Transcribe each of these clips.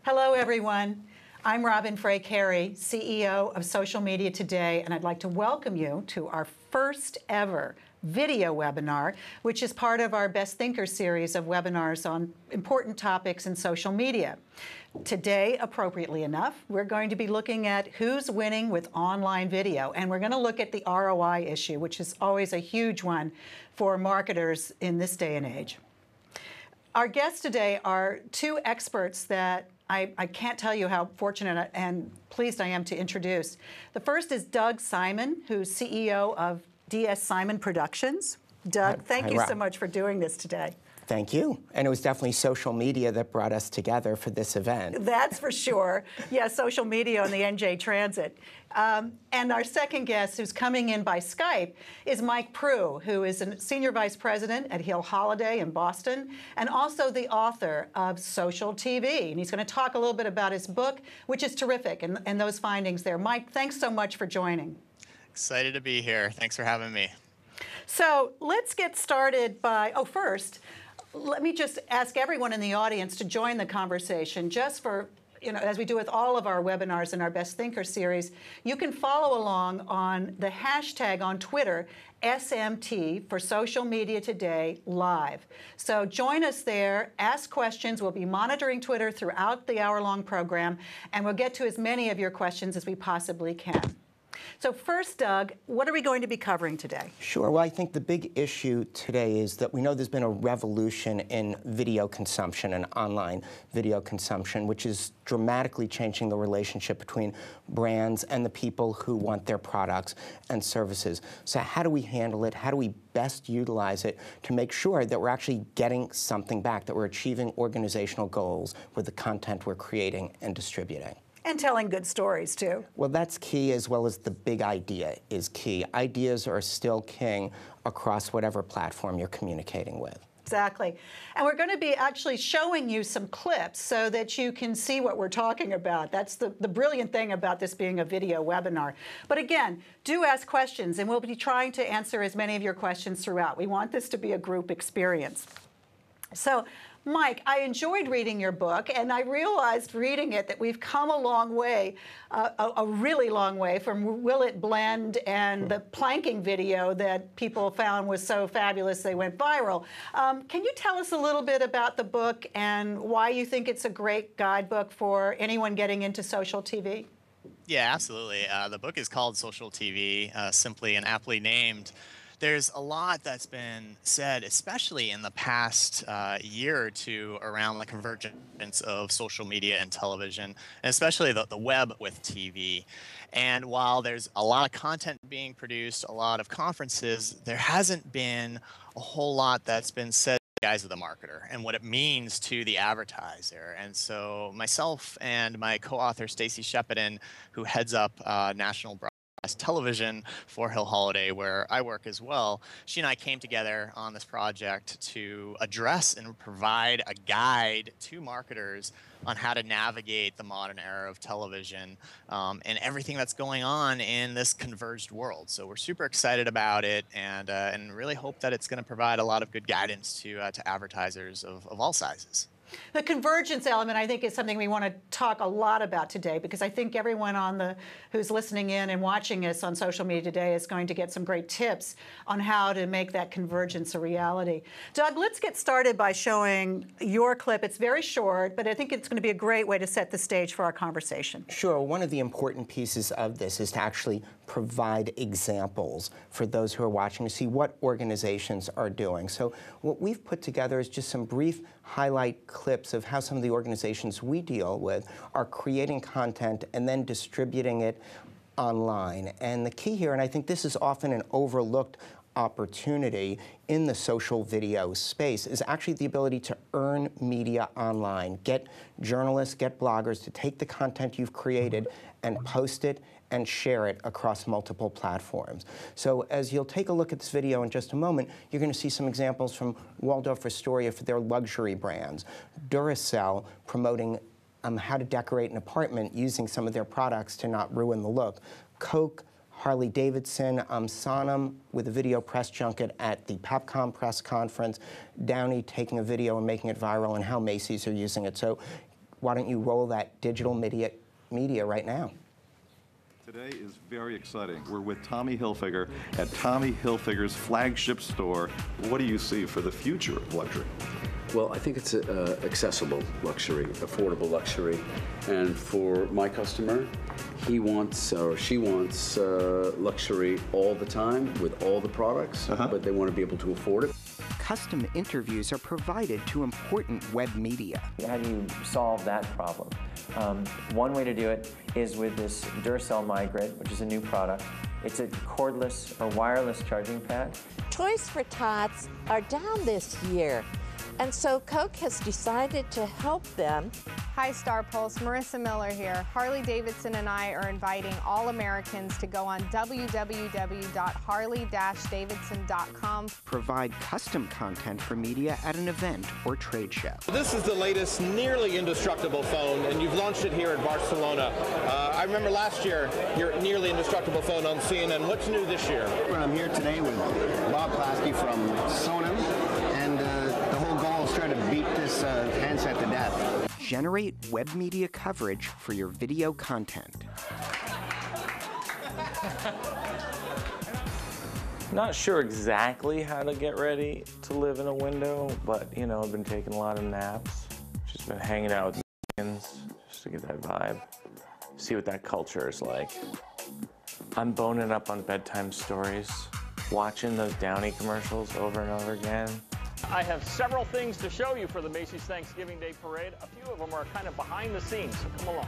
Hello, everyone. I'm Robin Frey Carey, CEO of Social Media Today, and I'd like to welcome you to our first ever video webinar, which is part of our Best Thinkers series of webinars on important topics in social media. Today, appropriately enough, we're going to be looking at who's winning with online video, and we're going to look at the ROI issue, which is always a huge one for marketers in this day and age. Our guests today are two experts that I can't tell you how fortunate and pleased I am to introduce. The first is Doug Simon, who's CEO of DS Simon Productions. Doug, thank you so much for doing this today. Thank you. And it was definitely social media that brought us together for this event. That's for sure. Yeah, social media on the NJ Transit. And our second guest, who's coming in by Skype, is Mike Proulx, who is a Senior Vice President at Hill Holliday in Boston, and also the author of Social TV. And he's going to talk a little bit about his book, which is terrific, and those findings there. Mike, thanks so much for joining. Excited to be here. Thanks for having me. So let's get started by, first, let me just ask everyone in the audience to join the conversation just for, as we do with all of our webinars in our Best Thinker series. You can follow along on the hashtag on Twitter, SMT, for Social Media Today Live. So join us there, ask questions. We'll be monitoring Twitter throughout the hour-long program, and we'll get to as many of your questions as we possibly can. So first, Doug, what are we going to be covering today? Sure. Well, I think the big issue today is that we know there's been a revolution in video consumption and online video consumption, which is dramatically changing the relationship between brands and the people who want their products and services. So how do we handle it? How do we best utilize it to make sure that we're actually getting something back, that we're achieving organizational goals with the content we're creating and distributing? And telling good stories, too. Well, that's key, as well as the big idea is key. Ideas are still king across whatever platform you're communicating with. Exactly. And we're going to be actually showing you some clips so that you can see what we're talking about. That's the brilliant thing about this being a video webinar. But again, do ask questions, and we'll be trying to answer as many of your questions throughout. We want this to be a group experience. So, Mike, I enjoyed reading your book, and I realized reading it that we've come a long way, a really long way from Will It Blend and the planking video that people found was so fabulous they went viral. Can you tell us a little bit about the book and why you think it's a great guidebook for anyone getting into social TV? Yeah, absolutely. The book is called Social TV, simply and aptly named. There's a lot that's been said, especially in the past year or two, around the convergence of social media and television, and especially the web with TV. And while there's a lot of content being produced, a lot of conferences, there hasn't been a whole lot that's been said to the eyes of the marketer and what it means to the advertiser. And so myself and my co-author, Stacy Shepardin, who heads up National Television for Hill Holliday, where I work as well, she and I came together on this project to address and provide a guide to marketers on how to navigate the modern era of television and everything that's going on in this converged world. So we're super excited about it, and really hope that it's going to provide a lot of good guidance to advertisers of all sizes. The convergence element, I think, is something we want to talk a lot about today, because I think everyone who's listening in and watching us on social media today is going to get some great tips on how to make that convergence a reality. Doug, let's get started by showing your clip. It's very short, but I think it's going to be a great way to set the stage for our conversation. Sure. One of the important pieces of this is to actually provide examples for those who are watching to see what organizations are doing. So what we've put together is just some brief highlight clips of how some of the organizations we deal with are creating content and then distributing it online. And the key here, and I think this is often an overlooked opportunity in the social video space, is actually the ability to earn media online. Get journalists, get bloggers to take the content you've created and post it and share it across multiple platforms. So as you'll take a look at this video in just a moment, you're going to see some examples from Waldorf Astoria for their luxury brands, Duracell promoting how to decorate an apartment using some of their products to not ruin the look, Coke, Harley-Davidson, Sonam with a video press junket at the PepCom press conference, Downey taking a video and making it viral, and how Macy's are using it. So why don't you roll that digital media right now? Today is very exciting. We're with Tommy Hilfiger at Tommy Hilfiger's flagship store. What do you see for the future of luxury? Well, I think it's accessible luxury, affordable luxury. And for my customer, he wants or she wants luxury all the time with all the products, but they want to be able to afford it. Custom interviews are provided to important web media. How do you solve that problem? One way to do it is with this Duracell Migrate, which is a new product. It's a cordless or wireless charging pad. Toys for Tots are down this year, and so Coke has decided to help them. Hi, Star Pulse. Marissa Miller here. Harley Davidson and I are inviting all Americans to go on www.harley-davidson.com. Provide custom content for media at an event or trade show. This is the latest nearly indestructible phone, and you've launched it here in Barcelona. I remember last year, your nearly indestructible phone on CNN. What's new this year? I'm here today with Bob Klasky from Sonim, and the whole goal is try to beat this handset to death. Generate web media coverage for your video content. Not sure exactly how to get ready to live in a window, but you know, I've been taking a lot of naps. Just been hanging out with friends just to get that vibe. See what that culture is like. I'm boning up on bedtime stories, watching those Downy commercials over and over again. I have several things to show you for the Macy's Thanksgiving Day Parade. A few of them are kind of behind the scenes, so come along.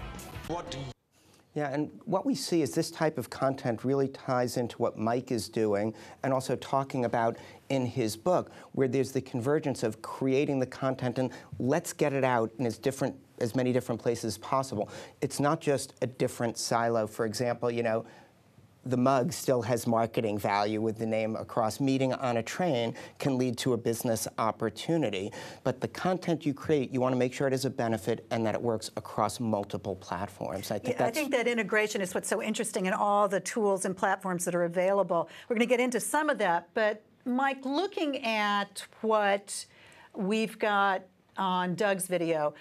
Yeah, and what we see is this type of content really ties into what Mike is doing and also talking about in his book, where there's the convergence of creating the content and let's get it out in as many different places as possible. It's not just a different silo. For example, you know, the mug still has marketing value with the name across. Meeting on a train can lead to a business opportunity. But the content you create, you want to make sure it is a benefit and that it works across multiple platforms. I think that integration is what's so interesting in all the tools and platforms that are available. We're going to get into some of that. But Mike, looking at what we've got on Doug's video,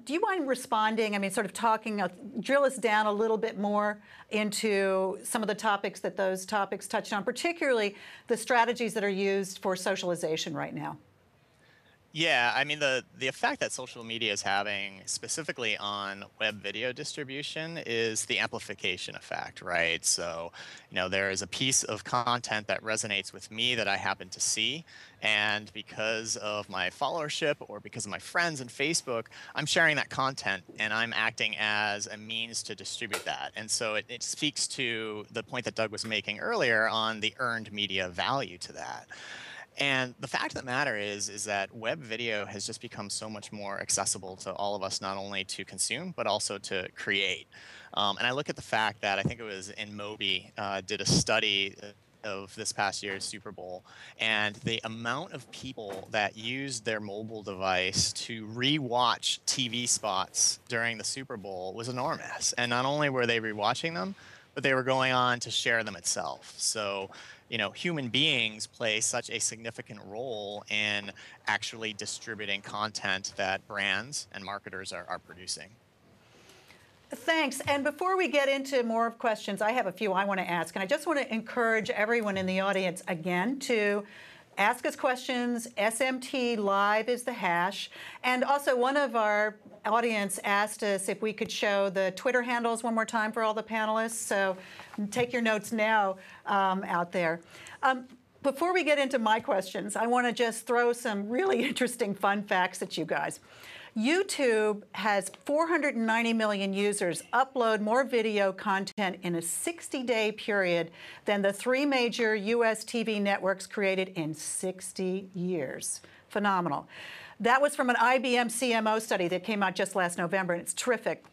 do you mind responding? I mean, sort of drill us down a little bit more into some of the topics that those topics touched on, particularly the strategies that are used for socialization right now. Yeah, I mean, the effect that social media is having specifically on web video distribution is the amplification effect, right? So, you know, there is a piece of content that resonates with me that I happen to see, and because of my followership or because of my friends and Facebook, I'm sharing that content and I'm acting as a means to distribute that. And so it speaks to the point that Doug was making earlier on the earned media value to that. And the fact of the matter is that web video has just become so much more accessible to all of us, not only to consume, but also to create. And I look at the fact that I think it was InMobi did a study of this past year's Super Bowl, and the amount of people that used their mobile device to re-watch TV spots during the Super Bowl was enormous. And not only were they re-watching them, but they were going on to share them itself. So, you know, human beings play such a significant role in actually distributing content that brands and marketers are producing. Thanks. And before we get into more questions, I have a few I want to ask. And I just want to encourage everyone in the audience again to ask us questions. SMT Live is the hash. And also, one of our audience asked us if we could show the Twitter handles one more time for all the panelists. So take your notes now out there. Before we get into my questions, I want to just throw some really interesting fun facts at you guys. YouTube has 490 million users upload more video content in a 60-day period than the 3 major U.S. TV networks created in 60 years. Phenomenal. That was from an IBM CMO study that came out just last November, and it's terrific.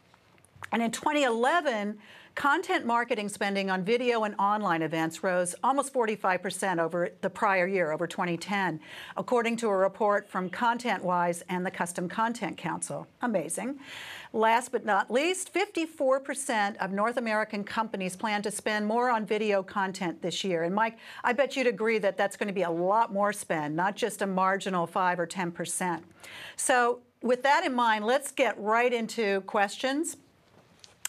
And in 2011, content marketing spending on video and online events rose almost 45% over the prior year, over 2010, according to a report from ContentWise and the Custom Content Council. Amazing. Last but not least, 54% of North American companies plan to spend more on video content this year. And Mike, I bet you'd agree that that's going to be a lot more spend, not just a marginal 5 or 10%. So with that in mind, let's get right into questions.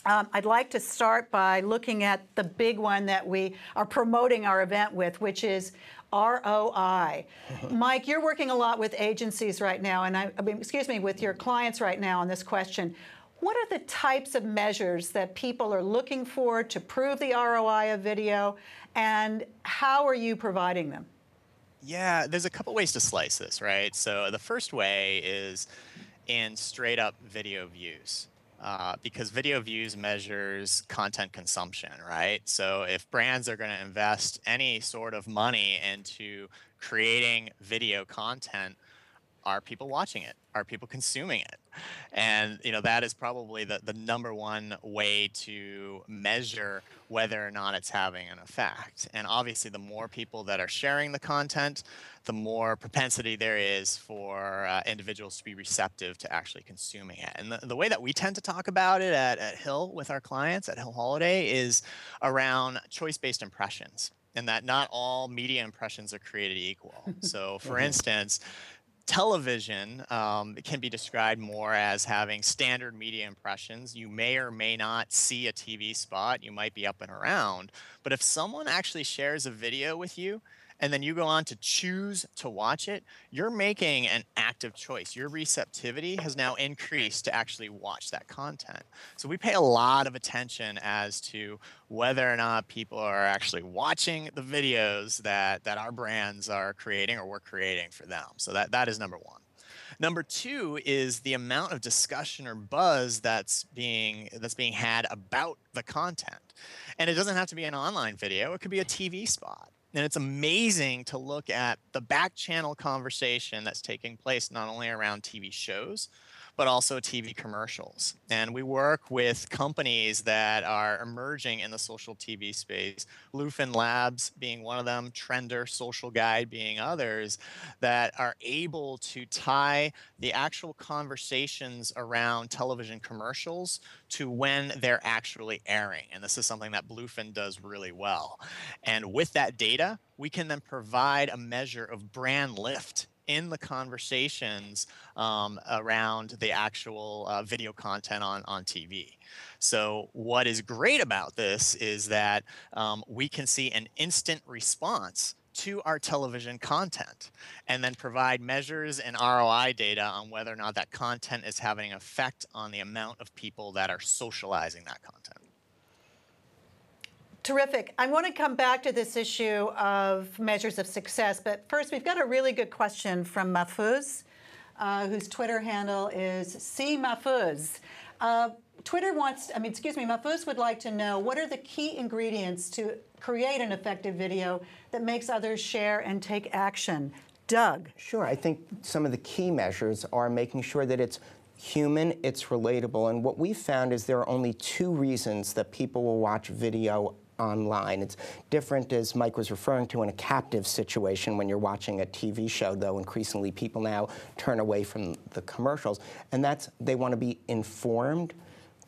I'd like to start by looking at the big one that we are promoting our event with, which is ROI. Mike, you're working a lot with agencies right now, and with your clients right now on this question. What are the types of measures that people are looking for to prove the ROI of video, and how are you providing them? Yeah, there's a couple ways to slice this, right? So the first way is in straight up video views. Because video views measures content consumption, right? So if brands are going to invest any sort of money into creating video content, are people watching it? Are people consuming it? And that is probably the number one way to measure whether or not it's having an effect. And obviously, the more people that are sharing the content, the more propensity there is for individuals to be receptive to actually consuming it. And the way that we tend to talk about it at Hill with our clients at Hill Holiday is around choice-based impressions, and that not all media impressions are created equal. So for instance, television can be described more as having standard media impressions. You may or may not see a TV spot. You might be up and around. But if someone actually shares a video with you, and then you go on to choose to watch it, you're making an active choice. Your receptivity has now increased to actually watch that content. So we pay a lot of attention as to whether or not people are actually watching the videos that our brands are creating or we're creating for them. So that is number one. Number two is the amount of discussion or buzz that's being had about the content. And it doesn't have to be an online video. It could be a TV spot. And it's amazing to look at the back channel conversation that's taking place not only around TV shows, but also TV commercials. And we work with companies that are emerging in the social TV space, Bluefin Labs being one of them, Trender, Social Guide being others, that are able to tie the actual conversations around television commercials to when they're actually airing. And this is something that Bluefin does really well. And with that data, we can then provide a measure of brand lift in the conversations around the actual video content on TV. So what is great about this is that we can see an instant response to our television content and then provide measures and ROI data on whether or not that content is having an effect on the amount of people that are socializing that content. Terrific. I want to come back to this issue of measures of success, but first we've got a really good question from Mahfouz, whose Twitter handle is CMahfouz. Mahfouz would like to know, what are the key ingredients to create an effective video that makes others share and take action? Doug? Sure. I think some of the key measures are making sure that it's human, it's relatable, and what we've found is there are only two reasons that people will watch video online. It's different, as Mike was referring to, in a captive situation when you're watching a TV show, though increasingly people now turn away from the commercials, and that's they want to be informed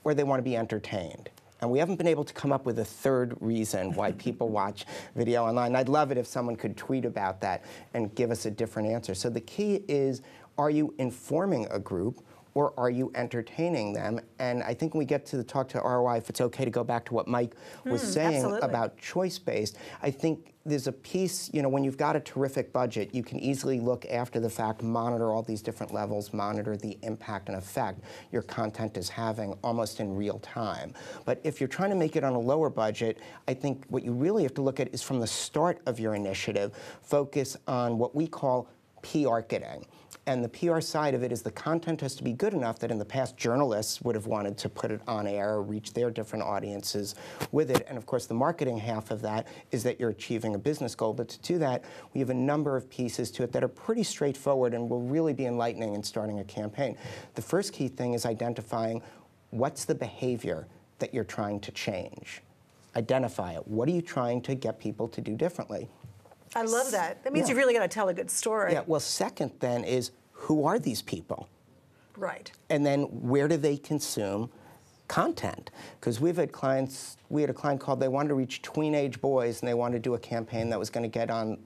or they want to be entertained. And we haven't been able to come up with a third reason why people watch video online. I'd love it if someone could tweet about that and give us a different answer. So the key is, are you informing a group or are you entertaining them? And I think when we get to the talk to ROI, if it's okay to go back to what Mike was saying absolutely. About choice-based, I think there's a piece, when you've got a terrific budget, you can easily look after the fact, monitor all these different levels, monitor the impact and effect your content is having almost in real time. But if you're trying to make it on a lower budget, I think what you really have to look at is from the start of your initiative, focus on what we call PR-getting. And the PR side of it is the content has to be good enough that in the past journalists would have wanted to put it on air or reach their different audiences with it. And of course the marketing half of that is that you're achieving a business goal. But to do that, we have a number of pieces to it that are pretty straightforward and will really be enlightening in starting a campaign. The first key thing is identifying what's the behavior that you're trying to change. Identify it. What are you trying to get people to do differently? I love that. That means you've really got to tell a good story. Yeah, well, second then is, who are these people? Right. And then where do they consume content? Because we had a client called, they wanted to reach tween-age boys, and they wanted to do a campaign that was going to get on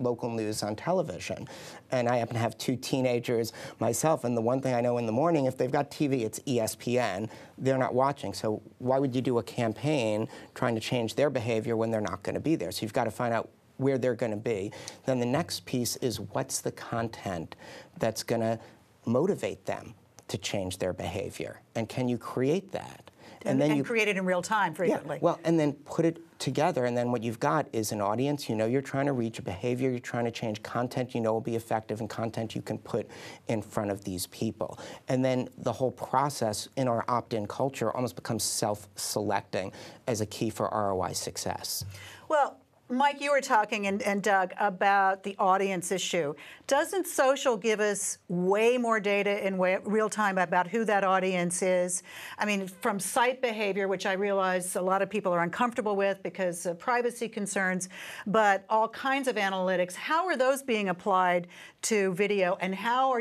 local news on television. And I happen to have 2 teenagers myself, and the one thing I know in the morning, if they've got TV, it's ESPN. They're not watching. So why would you do a campaign trying to change their behavior when they're not going to be there? So you've got to find out where they're going to be. Then the next piece is what's the content that's going to motivate them to change their behavior, and can you create that? And then you create it in real time frequently. Yeah, well, and then put it together, and then what you've got is an audience you know you're trying to reach, a behavior you're trying to change, content you know will be effective, and content you can put in front of these people. And then the whole process in our opt-in culture almost becomes self-selecting as a key for ROI success. Well, Mike, you were talking, and Doug, about the audience issue. Doesn't social give us way more data in real time about who that audience is? I mean, from site behavior, which I realize a lot of people are uncomfortable with because of privacy concerns, but all kinds of analytics. How are those being applied to video, and how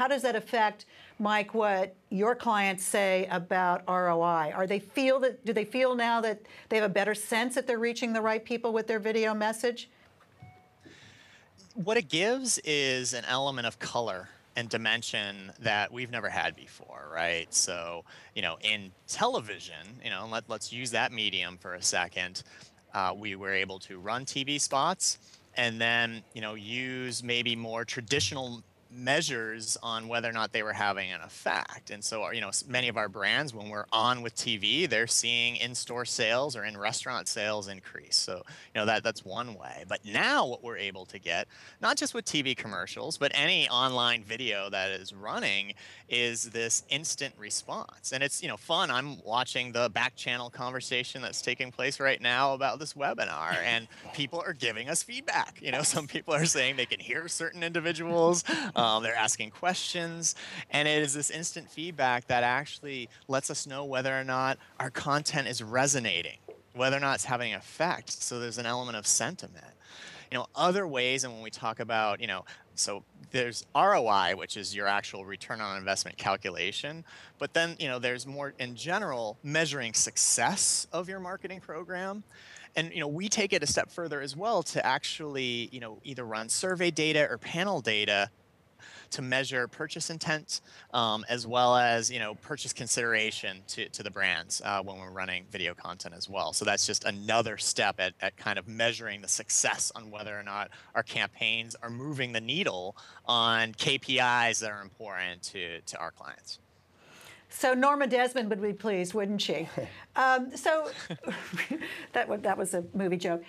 does that affect, Mike, what your clients say about ROI? Do they feel now that they have a better sense that they're reaching the right people with their video message? What it gives is an element of color and dimension that we've never had before, right? So, in television, let's use that medium for a second. We were able to run TV spots and then, use maybe more traditional measures on whether or not they were having an effect. And so, many of our brands, when we're on with TV, they're seeing in-store sales or in-restaurant sales increase. So, that's one way. But now what we're able to get, not just with TV commercials, but any online video that is running, is this instant response. And it's, fun. I'm watching the back channel conversation that's taking place right now about this webinar, and people are giving us feedback. Some people are saying they can hear certain individuals. They're asking questions, and it is this instant feedback that actually lets us know whether or not our content is resonating, whether or not it's having an effect. So there's an element of sentiment. Other ways, and when we talk about, so there's ROI, which is your actual return on investment calculation, but then, there's more in general measuring success of your marketing program. And, we take it a step further as well to actually, either run survey data or panel data to measure purchase intent, as well as purchase consideration to the brands when we're running video content as well. So that's just another step at kind of measuring the success on whether or not our campaigns are moving the needle on KPIs that are important to our clients. So Norma Desmond would be pleased, wouldn't she? So that was a movie joke.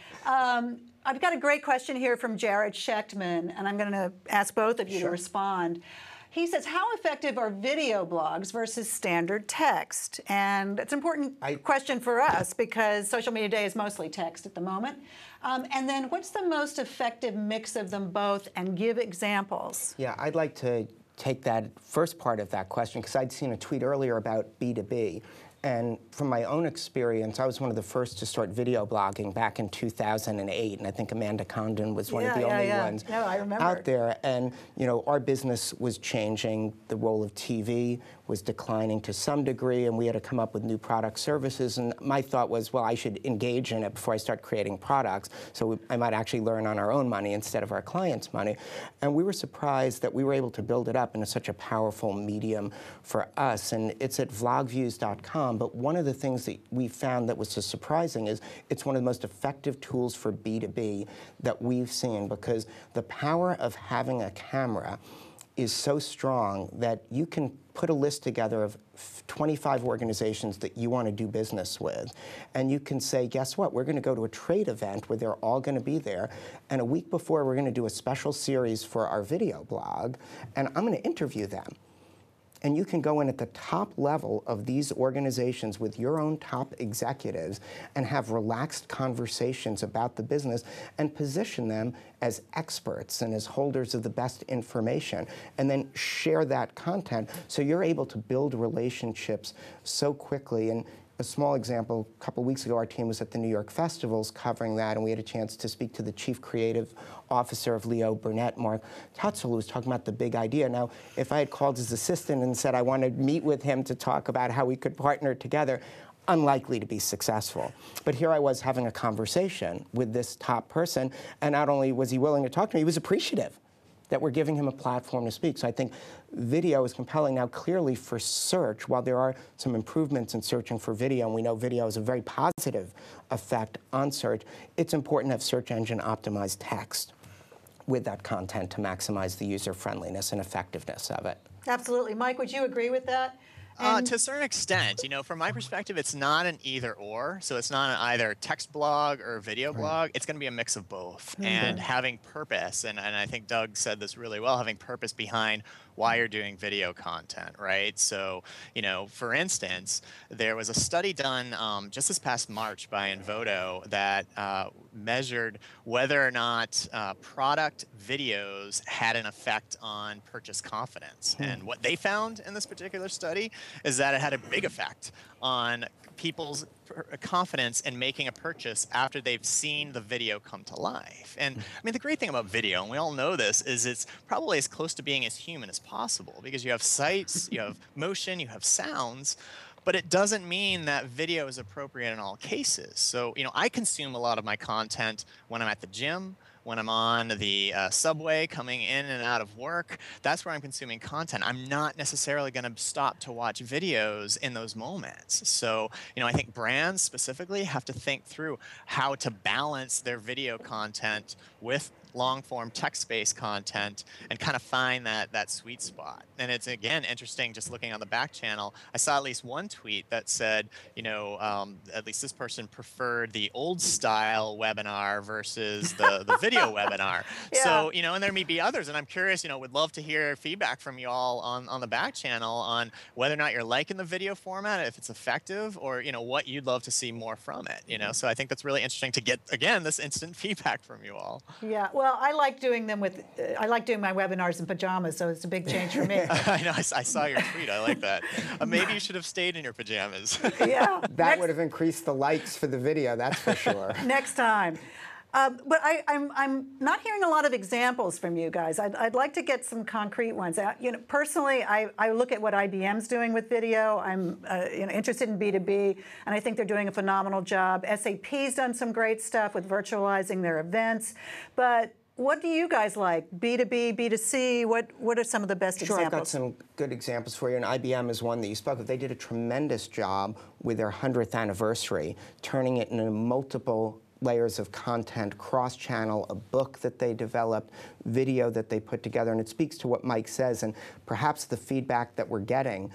I've got a great question here from Jared Schechtman, and I'm going to ask both of you to respond. He says, how effective are video blogs versus standard text? And it's an important question for us because social media today is mostly text at the moment. And then what's the most effective mix of them both, and give examples? Yeah, I'd like to take that first part of that question because I'd seen a tweet earlier about B2B. And from my own experience, I was one of the first to start video blogging back in 2008, and I think Amanda Condon was one of the only ones out there. And our business was changing. The role of TV was declining to some degree, and we had to come up with new product services. And my thought was, well, I should engage in it before I start creating products, so I might actually learn on our own money instead of our clients' money. And we were surprised that we were able to build it up into such a powerful medium for us. And it's at vlogviews.com. But one of the things that we found that was so surprising is it's one of the most effective tools for B2B that we've seen, because the power of having a camera is so strong that you can put a list together of 25 organizations that you want to do business with, and you can say, guess what, we're going to go to a trade event where they're all going to be there, and a week before we're going to do a special series for our video blog, and I'm going to interview them. And you can go in at the top level of these organizations with your own top executives and have relaxed conversations about the business and position them as experts and as holders of the best information, and then share that content so you're able to build relationships so quickly. And a small example, a couple weeks ago, our team was at the New York festivals covering that, and we had a chance to speak to the chief creative officer of Leo Burnett, Mark Tutzel, who was talking about the big idea. Now, if I had called his assistant and said I wanted to meet with him to talk about how we could partner together, unlikely to be successful. But here I was having a conversation with this top person, and not only was he willing to talk to me, he was appreciative that we're giving him a platform to speak. So I think video is compelling. Now, clearly for search, while there are some improvements in searching for video, and we know video has a very positive effect on search, it's important to have search engine optimized text with that content to maximize the user friendliness and effectiveness of it. Absolutely. Mike, would you agree with that? To a certain extent, from my perspective, it's not an either or. So it's not an either text blog or video blog. It's going to be a mix of both. And having purpose, and I think Doug said this really well, having purpose behind why you're doing video content, right? So, for instance, there was a study done just this past March by Envoto that measured whether or not product videos had an effect on purchase confidence. And what they found in this particular study is that it had a big effect on people's confidence in making a purchase after they've seen the video come to life. And I mean, the great thing about video, and we all know this, is it's probably as close to being as human as possible, because you have sights, you have motion, you have sounds, but it doesn't mean that video is appropriate in all cases. So, I consume a lot of my content when I'm at the gym, when I'm on the subway coming in and out of work. That's where I'm consuming content. I'm not necessarily going to stop to watch videos in those moments. So, I think brands specifically have to think through how to balance their video content with long-form text-based content and kind of find that sweet spot. And it's, again, interesting just looking on the back channel. I saw at least one tweet that said, at least this person preferred the old-style webinar versus the video webinar. Yeah. So, and there may be others, and I'm curious, would love to hear feedback from you all on the back channel on whether or not you're liking the video format, if it's effective, or, what you'd love to see more from it, So I think that's really interesting to get, again, this instant feedback from you all. Yeah. Well, I like doing them I like doing my webinars in pajamas, so it's a big change for me. I know, I saw your tweet, I like that. Maybe you should have stayed in your pajamas. Yeah. That would have increased the likes for the video, that's for sure. Next time. But I'm not hearing a lot of examples from you guys. I'd like to get some concrete ones. Personally, I look at what IBM's doing with video. I'm interested in B2B, and I think they're doing a phenomenal job. SAP's done some great stuff with virtualizing their events. But what do you guys like? B2B, B2C? What are some of the best examples? Sure, I've got some good examples for you, and IBM is one that you spoke of. They did a tremendous job with their 100th anniversary, turning it into multiple layers of content, cross-channel, a book that they developed, video that they put together, and it speaks to what Mike says, and perhaps the feedback that we're getting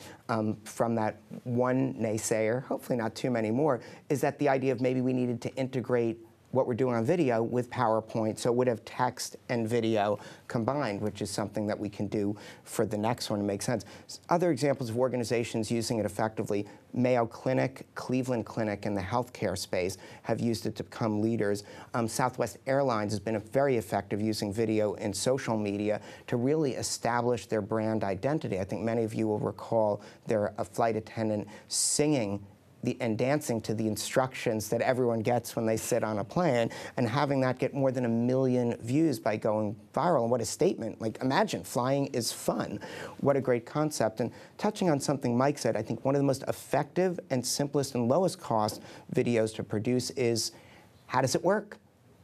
from that one naysayer, hopefully not too many more, is that the idea of maybe we needed to integrate what we're doing on video with PowerPoint, so it would have text and video combined, which is something that we can do for the next one to make sense. Other examples of organizations using it effectively, Mayo Clinic, Cleveland Clinic in the healthcare space have used it to become leaders. Southwest Airlines has been very effective using video in social media to really establish their brand identity. I think many of you will recall a flight attendant singing and dancing to the instructions that everyone gets when they sit on a plane, and having that get more than 1 million views by going viral. And what a statement. Like, imagine, flying is fun. What a great concept. And touching on something Mike said, I think one of the most effective and simplest and lowest cost videos to produce is, how does it work?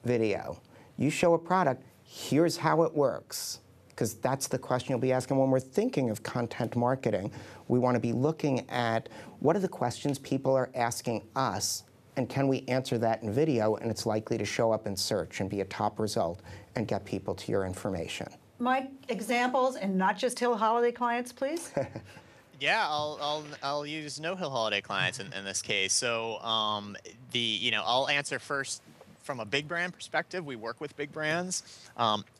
Video. You show a product, here's how it works. Because that's the question you'll be asking when we're thinking of content marketing. We want to be looking at what are the questions people are asking us, and can we answer that in video, and it's likely to show up in search and be a top result and get people to your information. Mike, examples, and not just Hill Holiday clients, please. Yeah, I'll use No Hill Holiday clients in this case. So I'll answer first from a big brand perspective. We work with big brands.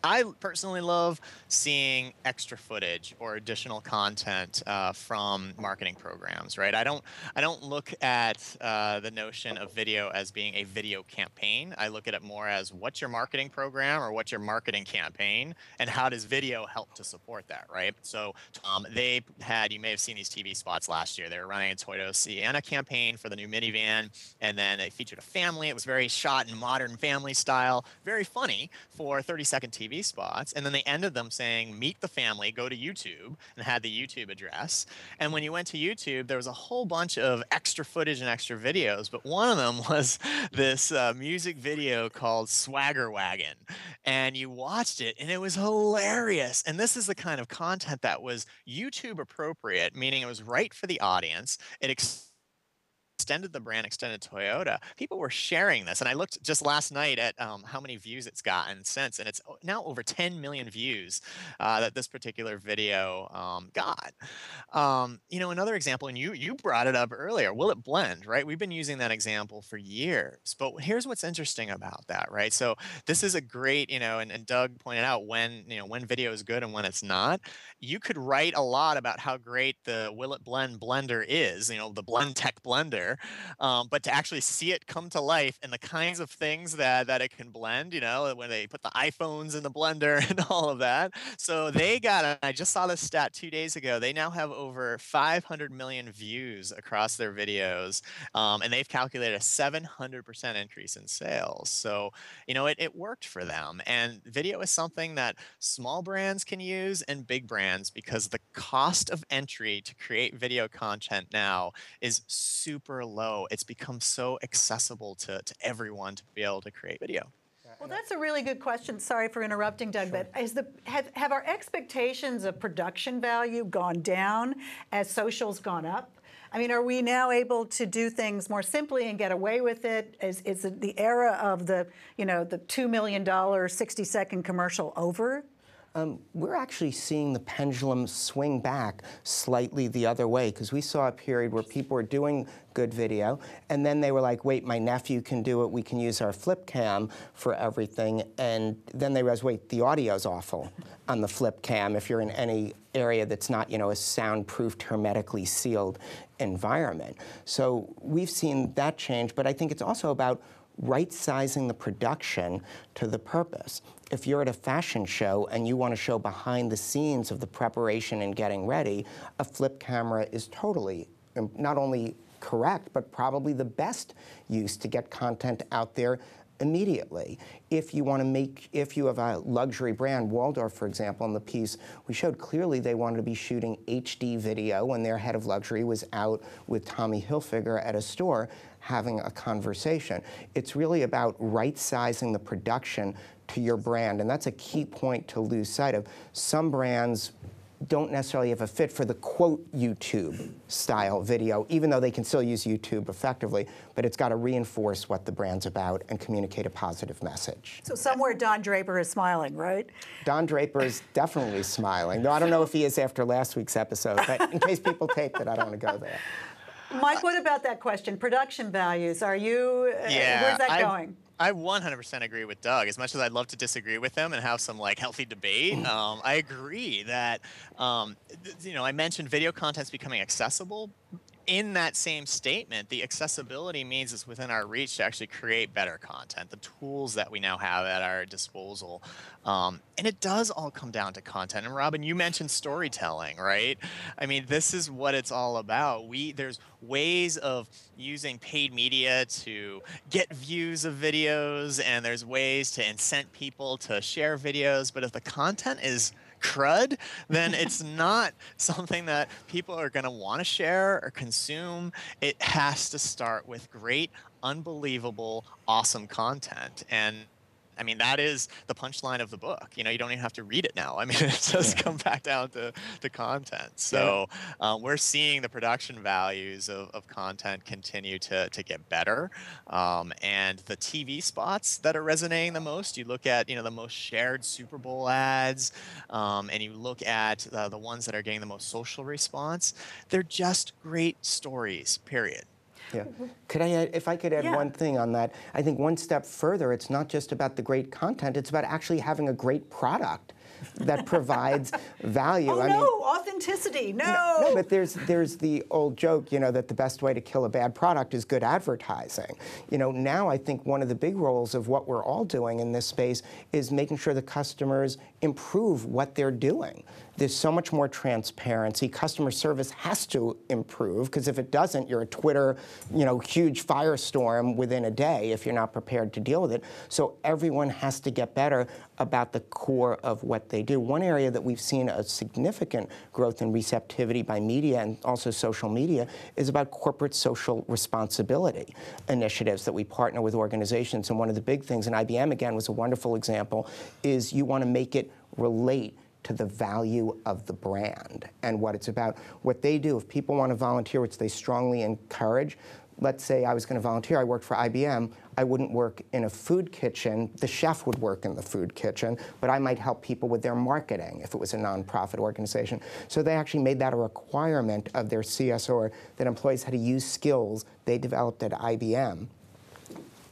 I personally love seeing extra footage or additional content from marketing programs, right? I don't look at the notion of video as being a video campaign. I look at it more as what's your marketing program or what's your marketing campaign, and how does video help to support that, right? So they had, you may have seen these TV spots last year. They were running a Toyota Sienna campaign for the new minivan, and then they featured a family. It was very shot in Modern Family style, very funny for 30-second TV spots. And then they ended them saying, meet the family, go to YouTube, and had the YouTube address. And when you went to YouTube, there was a whole bunch of extra footage and extra videos, but one of them was this music video called Swagger Wagon. And you watched it, and it was hilarious. And this is the kind of content that was YouTube appropriate, meaning it was right for the audience. It extended the brand, extended Toyota. People were sharing this, and I looked just last night at how many views it's gotten since, and it's now over 10 million views that this particular video got. You know, another example, and you brought it up earlier, Will It Blend, right? We've been using that example for years, but here's what's interesting about that, right? So this is a great, you know, and Doug pointed out when video is good and when it's not. You could write a lot about how great the Will It Blend blender is, you know, the Blendtec blender. But to actually see it come to life and the kinds of things that it can blend, you know, when they put the iPhones in the blender and all of that. So they got, I just saw this stat 2 days ago, they now have over 500 million views across their videos, and they've calculated a 700% increase in sales. So, you know, it worked for them. And video is something that small brands can use and big brands, because the cost of entry to create video content now is super low. It's become so accessible to everyone to be able to create video. Well, that's a really good question. Sorry for interrupting, Doug, but have our expectations of production value gone down as social's gone up? I mean, are we now able to do things more simply and get away with it? Is the era of the $2 million 60-second commercial over? We're actually seeing the pendulum swing back slightly the other way, because we saw a period where people were doing good video, and then they were like, wait, my nephew can do it, we can use our flip cam for everything, and then they realized, wait, the audio's awful on the flip cam if you're in any area that's not, you know, a soundproofed, hermetically sealed environment. So we've seen that change, but I think it's also about right-sizing the production to the purpose. If you're at a fashion show and you want to show behind the scenes of the preparation and getting ready, a flip camera is totally not only correct, but probably the best use to get content out there immediately. If you want to if you have a luxury brand, Waldorf, for example, in the piece, we showed clearly they wanted to be shooting HD video when their head of luxury was out with Tommy Hilfiger at a store having a conversation. It's really about right-sizing the production to your brand, and that's a key point to lose sight of. Some brands don't necessarily have a fit for the quote YouTube style video, even though they can still use YouTube effectively, but it's got to reinforce what the brand's about and communicate a positive message. So somewhere Don Draper is smiling, right? Don Draper is definitely smiling, though I don't know if he is after last week's episode, but in case people taped it, I don't want to go there. Mike, what about that question? Production values, are you, where's that going? I 100% agree with Doug. As much as I'd love to disagree with him and have some like healthy debate, I agree that, you know, I mentioned video content's becoming accessible. In that same statement, the accessibility means it's within our reach to actually create better content, the tools that we now have at our disposal. And it does all come down to content. And Robin, you mentioned storytelling, right? I mean, this is what it's all about. There's ways of using paid media to get views of videos, and there's ways to incent people to share videos. But if the content is crud, then it's not something that people are going to want to share or consume. It has to start with great, unbelievable, awesome content. And I mean, that is the punchline of the book. You know, you don't even have to read it now. I mean, it does come back down to content. So we're seeing the production values of content continue to get better. And the TV spots that are resonating the most, you look at, you know, the most shared Super Bowl ads, and you look at the ones that are getting the most social response, they're just great stories, period. Yeah. Could I add, if I could add one thing on that, I think one step further, it's not just about the great content, it's about actually having a great product that provides value. Oh, no, authenticity, no. But there's the old joke, that the best way to kill a bad product is good advertising. Now I think one of the big roles of what we're all doing in this space is making sure the customers improve what they're doing. There's so much more transparency. Customer service has to improve, because if it doesn't, you're a Twitter, huge firestorm within a day if you're not prepared to deal with it. So everyone has to get better about the core of what they do. One area that we've seen a significant growth in receptivity by media and also social media is about corporate social responsibility initiatives that we partner with organizations. And one of the big things, and IBM again was a wonderful example, is you want to make it relate to the value of the brand and what it's about. What they do, if people want to volunteer, which they strongly encourage, let's say I was going to volunteer, I worked for IBM, I wouldn't work in a food kitchen, the chef would work in the food kitchen, but I might help people with their marketing if it was a nonprofit organization. So they actually made that a requirement of their CSR, that employees had to use skills they developed at IBM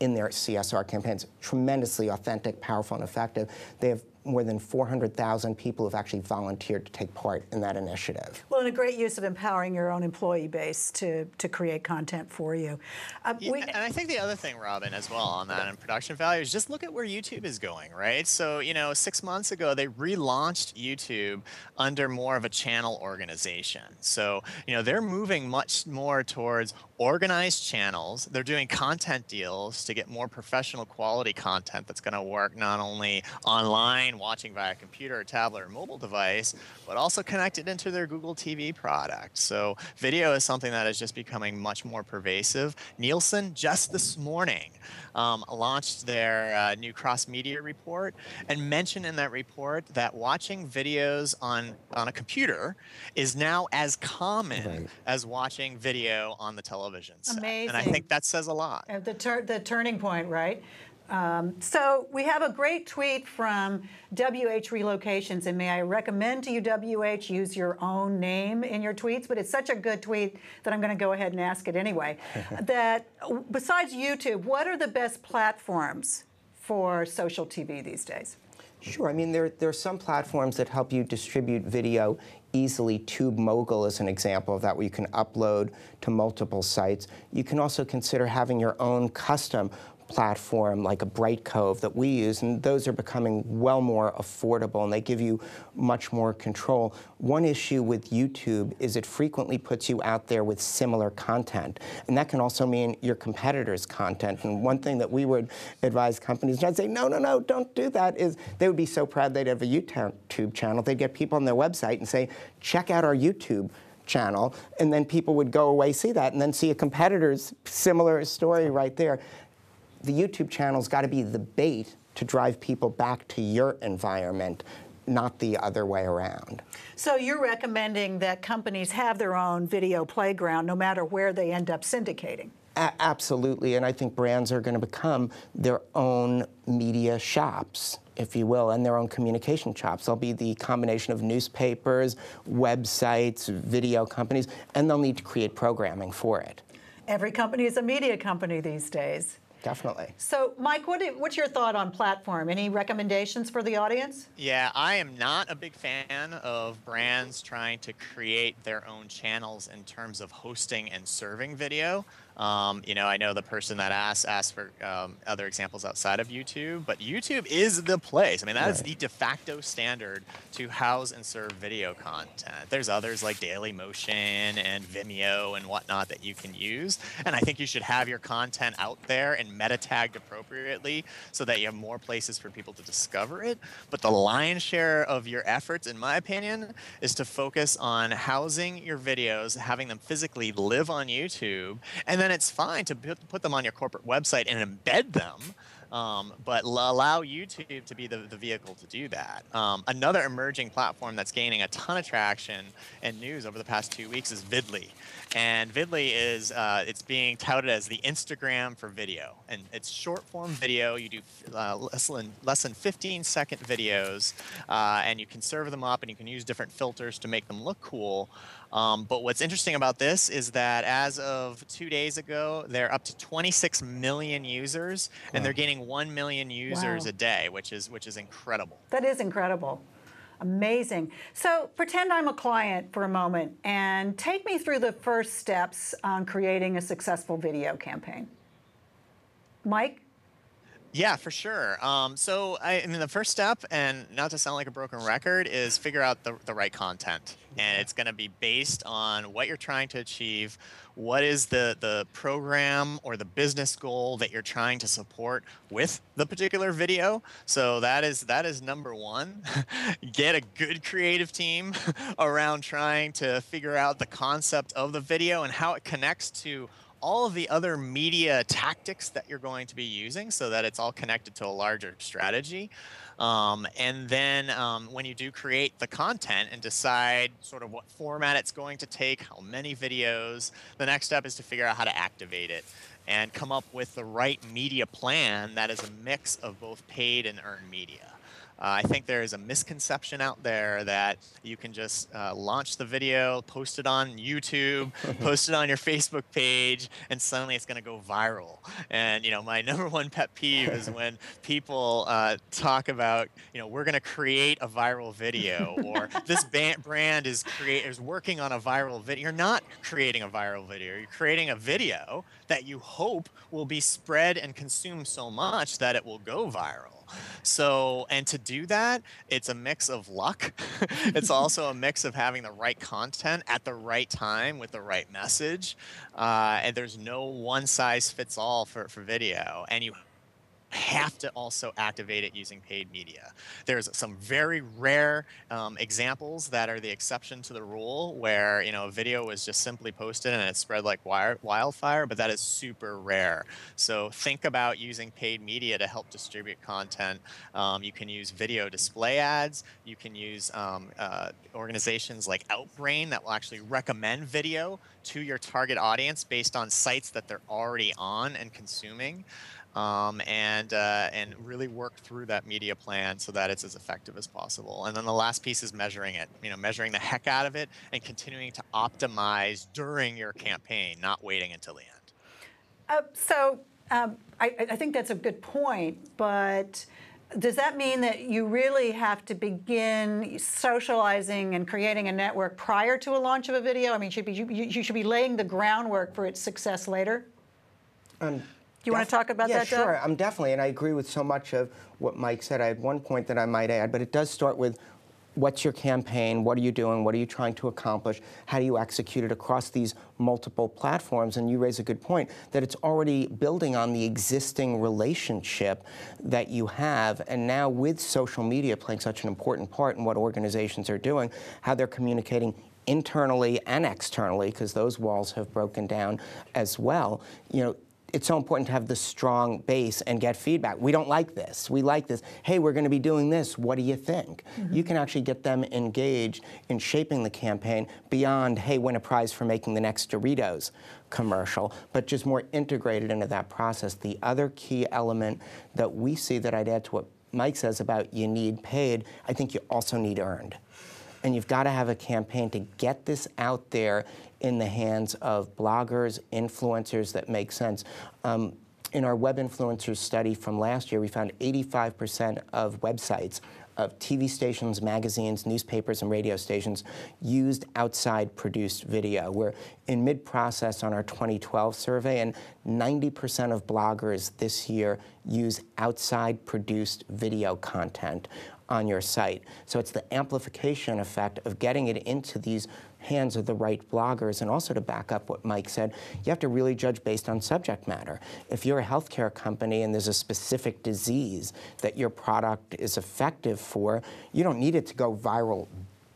in their CSR campaigns. Tremendously authentic, powerful, and effective. They have more than 400,000 people who've actually volunteered to take part in that initiative. Well, and a great use of empowering your own employee base to create content for you. And I think the other thing, Robin, as well on that and production value is just look at where YouTube is going, right? So, 6 months ago, they relaunched YouTube under more of a channel organization. So, they're moving much more towards organized channels. They're doing content deals to get more professional quality content that's going to work not only online, watching via computer or tablet or mobile device, but also connected into their Google TV product. So video is something that is just becoming much more pervasive. Nielsen just this morning launched their new cross-media report and mentioned in that report that watching videos on a computer is now as common as watching video on the television set. Amazing. And I think that says a lot. The turning point, right? So we have a great tweet from WH Relocations, and may I recommend to you, WH, use your own name in your tweets, but it's such a good tweet that I'm going to go ahead and ask it anyway. That besides YouTube, what are the best platforms for social TV these days? Sure. I mean, there are some platforms that help you distribute video easily. TubeMogul is an example of that, where you can upload to multiple sites. You can also consider having your own custom platform like a Brightcove that we use, and those are becoming well more affordable, and they give you much more control. One issue with YouTube is it frequently puts you out there with similar content, and that can also mean your competitors' content. And one thing that we would advise companies, and I'd say, no, don't do that, is they would be so proud they'd have a YouTube channel. They'd get people on their website and say, check out our YouTube channel, and then people would go away, see that, and then see a competitor's similar story right there. The YouTube channel's got to be the bait to drive people back to your environment, not the other way around. So you're recommending that companies have their own video playground no matter where they end up syndicating? Absolutely, and I think brands are going to become their own media shops, if you will, and their own communication shops. They'll be the combination of newspapers, websites, video companies, and they'll need to create programming for it. Every company is a media company these days. Definitely. So, Mike, what's your thought on platform? Any recommendations for the audience? Yeah, I am not a big fan of brands trying to create their own channels in terms of hosting and serving video. I know the person that asked for other examples outside of YouTube, but YouTube is the place. I mean, that is the de facto standard to house and serve video content. There's others like Dailymotion and Vimeo and whatnot that you can use, and I think you should have your content out there and meta tagged appropriately so that you have more places for people to discover it. But the lion's share of your efforts, in my opinion, is to focus on housing your videos, having them physically live on YouTube, and then it's fine to put them on your corporate website and embed them, but allow YouTube to be the vehicle to do that. Another emerging platform that's gaining a ton of traction and news over the past 2 weeks is Vidly. And Vidly is, it's being touted as the Instagram for video. And it's short form video. You do less than 15-second videos, and you can serve them up and you can use different filters to make them look cool. But what's interesting about this is that as of 2 days ago, they're up to 26 million users, and they're gaining 1 million users a day, which is incredible. That is incredible. Amazing. So pretend I'm a client for a moment and take me through the first steps on creating a successful video campaign. Mike? Yeah, for sure. I mean, the first step, and not to sound like a broken record, is figure out the right content. And it's going to be based on what you're trying to achieve, what is the program or the business goal that you're trying to support with the particular video. So that is number one. Get a good creative team around trying to figure out the concept of the video and how it connects to all of the other media tactics that you're going to be using so that it's all connected to a larger strategy. And then when you do create the content and decide sort of what format it's going to take, how many videos, the next step is to figure out how to activate it and come up with the right media plan that is a mix of both paid and earned media. I think there is a misconception out there that you can just launch the video, post it on YouTube, post it on your Facebook page, and suddenly it's going to go viral. And, you know, my number one pet peeve is when people talk about, you know, we're going to create a viral video, or this brand is working on a viral video. You're not creating a viral video. You're creating a video that you hope will be spread and consumed so much that it will go viral. So, and to do that, it's a mix of luck. It's also a mix of having the right content at the right time with the right message. And there's no one size fits all for video. And you have to also activate it using paid media. There's some very rare examples that are the exception to the rule where, you know, a video was just simply posted and it spread like wildfire, but that is super rare. So think about using paid media to help distribute content. You can use video display ads. You can use organizations like Outbrain that will actually recommend video to your target audience based on sites that they're already on and consuming. And really work through that media plan so that it's as effective as possible. And then the last piece is measuring it, you know, measuring the heck out of it and continuing to optimize during your campaign, not waiting until the end. I think that's a good point, but does that mean that you really have to begin socializing and creating a network prior to a launch of a video? I mean, you should be laying the groundwork for its success later? Do you want to talk about that, Doug? Yeah, sure. Definitely, and I agree with so much of what Mike said. I had one point that I might add, but it does start with what's your campaign, what are you doing, what are you trying to accomplish, how do you execute it across these multiple platforms? And you raise a good point, that it's already building on the existing relationship that you have, and now with social media playing such an important part in what organizations are doing, how they're communicating internally and externally, because those walls have broken down as well. You know, it's so important to have the strong base and get feedback. We don't like this. We like this. Hey, we're going to be doing this. What do you think? Mm-hmm. You can actually get them engaged in shaping the campaign beyond, hey, win a prize for making the next Doritos commercial, but just more integrated into that process. The other key element that we see that I'd add to what Mike says about you need paid, I think you also need earned. And you've got to have a campaign to get this out there in the hands of bloggers, influencers that make sense. In our web influencers study from last year, we found 85% of websites, of TV stations, magazines, newspapers, and radio stations used outside produced video. We're in mid-process on our 2012 survey, and 90% of bloggers this year use outside produced video content on your site. So it's the amplification effect of getting it into these hands of the right bloggers. And also, to back up what Mike said, you have to really judge based on subject matter. If you're a healthcare company and there's a specific disease that your product is effective for, you don't need it to go viral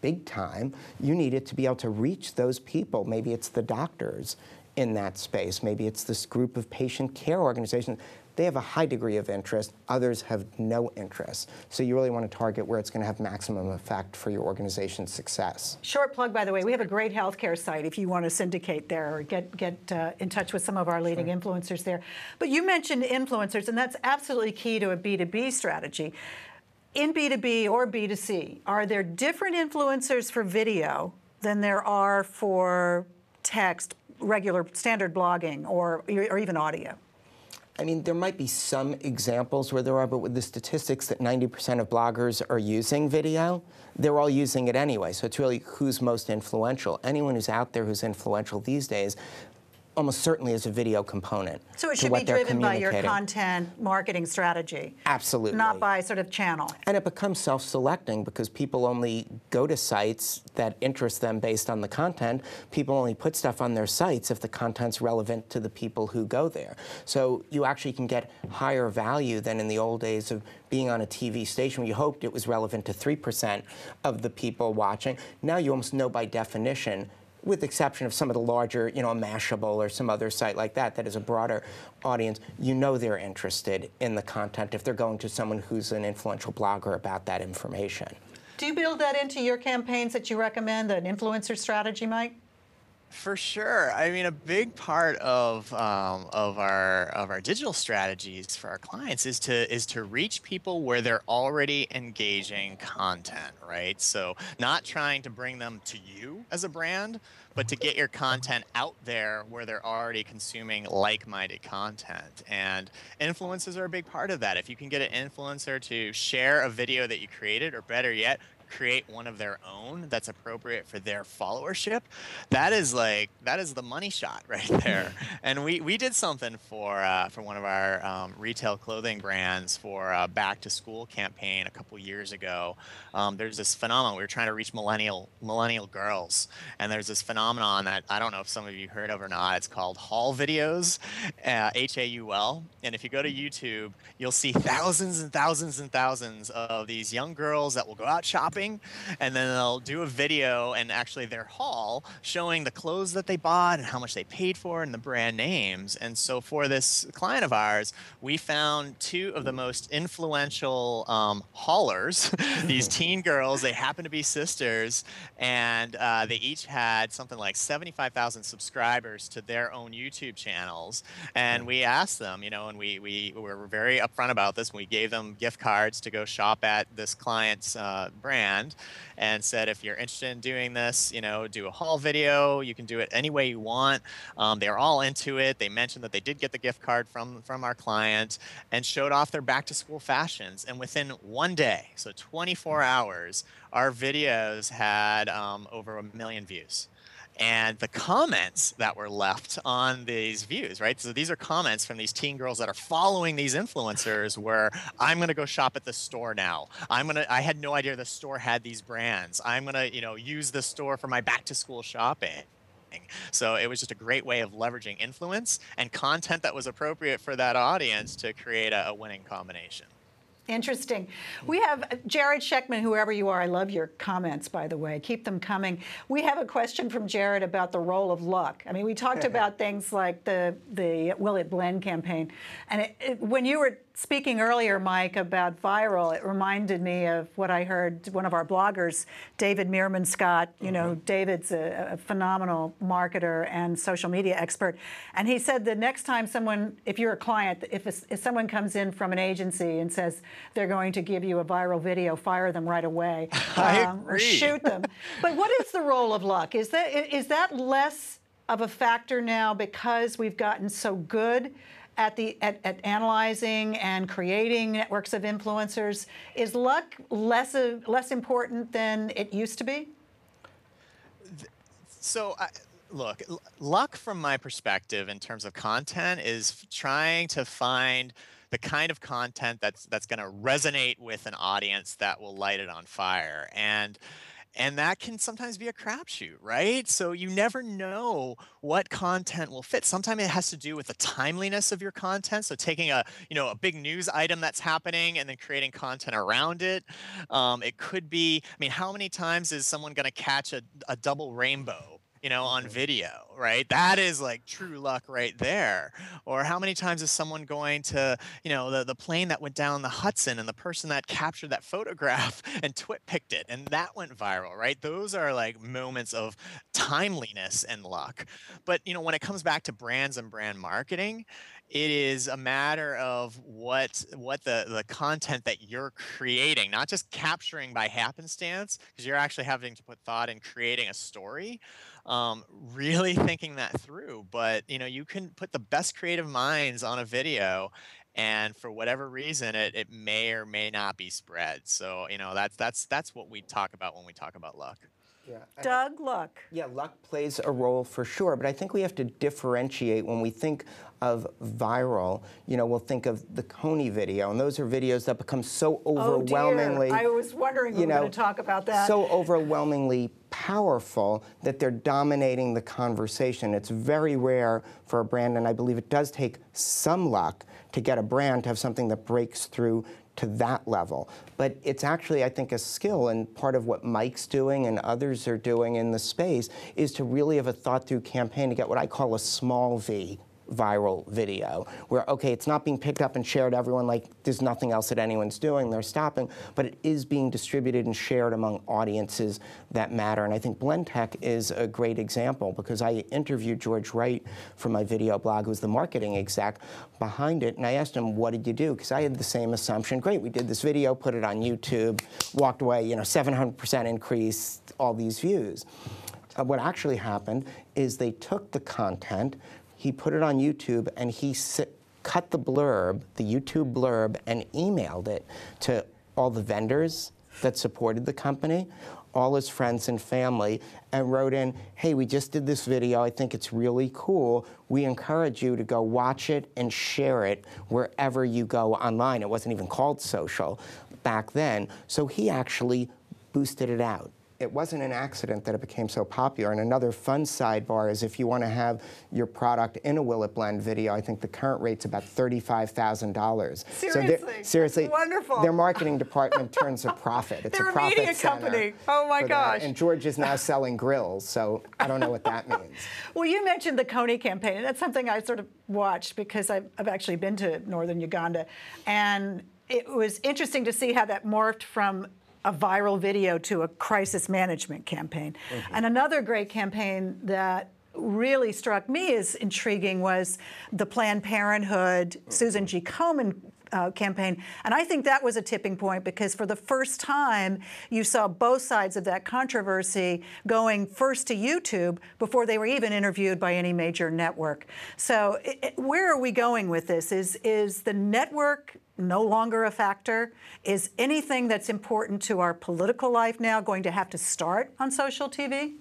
big time. You need it to be able to reach those people. Maybe it's the doctors in that space. Maybe it's this group of patient care organizations. They have a high degree of interest. Others have no interest. So you really want to target where it's going to have maximum effect for your organization's success. Short plug, by the way, we have a great healthcare site if you want to syndicate there or get in touch with some of our leading influencers there. But you mentioned influencers, and that's absolutely key to a B2B strategy. In B2B or B2C, are there different influencers for video than there are for text, regular standard blogging, or even audio? I mean, there might be some examples where there are, but with the statistics that 90% of bloggers are using video, they're all using it anyway. So it's really who's most influential. Anyone who's out there who's influential these days almost certainly is a video component. So it to should what be they're driven by your communicating. content marketing strategy. Absolutely. Not by sort of channel. And it becomes self-selecting because people only go to sites that interest them based on the content. People only put stuff on their sites if the content's relevant to the people who go there. So you actually can get higher value than in the old days of being on a TV station where you hoped it was relevant to 3% of the people watching. Now you almost know by definition, with the exception of some of the larger, you know, a Mashable or some other site like that, that is a broader audience, you know they're interested in the content if they're going to someone who's an influential blogger about that information. Do you build that into your campaigns that you recommend, an influencer strategy, Mike? For sure. I mean, a big part of our digital strategies for our clients is to reach people where they're already engaging content, right? So not trying to bring them to you as a brand, but to get your content out there where they're already consuming like-minded content. And influencers are a big part of that. If you can get an influencer to share a video that you created, or better yet, create one of their own that's appropriate for their followership, that is the money shot right there. And we did something for one of our retail clothing brands for a back to school campaign a couple years ago. There's this phenomenon, we were trying to reach millennial girls, and there's this phenomenon that I don't know if some of you heard of or not. It's called haul videos, H-A-U-L. And if you go to YouTube, you'll see thousands and thousands and thousands of these young girls that will go out shopping, and then they'll do a video and actually their haul showing the clothes that they bought and how much they paid for and the brand names. And so for this client of ours, we found two of the most influential haulers, these teen girls. They happen to be sisters, and they each had something like 75,000 subscribers to their own YouTube channels. And we asked them, you know, and we were very upfront about this. We gave them gift cards to go shop at this client's brand, and said, if you're interested in doing this, you know, do a haul video. You can do it any way you want. They are all into it. They mentioned that they did get the gift card from our client and showed off their back to school fashions. And within one day, so 24 hours, our videos had over 1 million views. And the comments that were left on these views, right? So these are comments from these teen girls that are following these influencers where I'm going to go shop at the store now. I had no idea the store had these brands. I'm going to, you know, use the store for my back to school shopping. So it was just a great way of leveraging influence and content that was appropriate for that audience to create a winning combination. Interesting. We have Jared Scheckman, whoever you are. I love your comments, by the way. Keep them coming. We have a question from Jared about the role of luck. I mean, we talked about things like the Will It Blend campaign. And when you were speaking earlier, Mike, about viral, it reminded me of what I heard one of our bloggers, David Meerman Scott. You know, David's a phenomenal marketer and social media expert. And he said the next time someone, if you're a client, if someone comes in from an agency and says they're going to give you a viral video, fire them right away. Or shoot them. But what is the role of luck? Is that less of a factor now because we've gotten so good at analyzing and creating networks of influencers? Is luck less important than it used to be? So, look, luck from my perspective in terms of content is trying to find the kind of content that's going to resonate with an audience that will light it on fire. And that can sometimes be a crapshoot, right? So you never know what content will fit. Sometimes it has to do with the timeliness of your content. So taking a big news item that's happening and then creating content around it. It could be, I mean, how many times is someone going to catch a double rainbow, you know, on video, right? That is like true luck right there. Or how many times is someone going to, you know, the plane that went down the Hudson and the person that captured that photograph and picked it and that went viral, right? Those are like moments of timeliness and luck. But, you know, when it comes back to brands and brand marketing, It is a matter of what the content that you're creating, not just capturing by happenstance, because you're actually having to put thought in creating a story, really thinking that through. But you can put the best creative minds on a video, and for whatever reason, it may or may not be spread. So that's what we talk about when we talk about luck. Yeah. Doug, luck. Yeah, luck plays a role for sure, but I think we have to differentiate when we think of viral. We'll think of the Kony video, and those are videos that become so overwhelmingly. Oh dear. I was wondering we were going to talk about that. So overwhelmingly powerful that they're dominating the conversation. It's very rare for a brand, and I believe it does take some luck to get a brand to have something that breaks through to that level. But it's actually, I think, a skill, and part of what Mike's doing and others are doing in the space is to really have a thought-through campaign to get what I call a small V viral video, where, okay, it's not being picked up and shared everyone like there's nothing else that anyone's doing, they're stopping, but it is being distributed and shared among audiences that matter. And I think Blendtec is a great example, because I interviewed George Wright for my video blog, who's the marketing exec behind it, and I asked him, what did you do? Because I had the same assumption. Great, we did this video, put it on YouTube, walked away, 700% increase, all these views. What actually happened is they took the content, he put it on YouTube, and he cut the blurb, the YouTube blurb, and emailed it to all the vendors that supported the company, all his friends and family, and wrote in, hey, we just did this video. I think it's really cool. We encourage you to go watch it and share it wherever you go online. It wasn't even called social back then. So he actually boosted it out. It wasn't an accident that it became so popular. And another fun sidebar is if you want to have your product in a Will It Blend video, I think the current rate's about $35,000. Seriously? Seriously, that's wonderful. Their marketing department turns a profit. It's They're a profit media company. Oh my gosh. And George is now selling grills, so I don't know what that means. Well, you mentioned the Kony campaign, and that's something I sort of watched because I've actually been to northern Uganda. And it was interesting to see how that morphed from a viral video to a crisis management campaign. Mm-hmm. And another great campaign that really struck me as intriguing was the Planned Parenthood Susan G. Komen campaign. And I think that was a tipping point, because for the first time, you saw both sides of that controversy going first to YouTube before they were even interviewed by any major network. So where are we going with this? Is the network no longer a factor? Is anything that's important to our political life now going to have to start on social TV?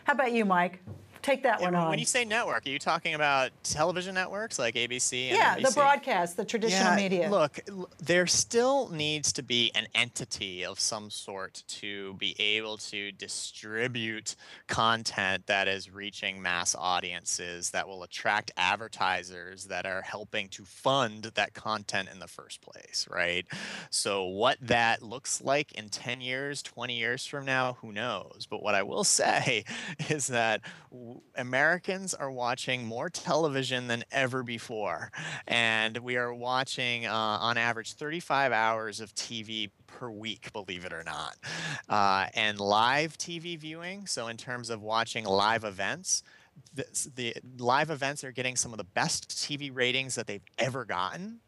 How about you, Mike? Take that one on. When you say network, are you talking about television networks like ABC and NBC? NBC? The broadcast, the traditional media. Look, there still needs to be an entity of some sort to be able to distribute content that is reaching mass audiences, that will attract advertisers that are helping to fund that content in the first place, right? So what that looks like in 10 years, 20 years from now, who knows? But what I will say is that Americans are watching more television than ever before, and we are watching on average 35 hours of TV per week, believe it or not. And live TV viewing, so in terms of watching live events, the live events are getting some of the best TV ratings that they've ever gotten.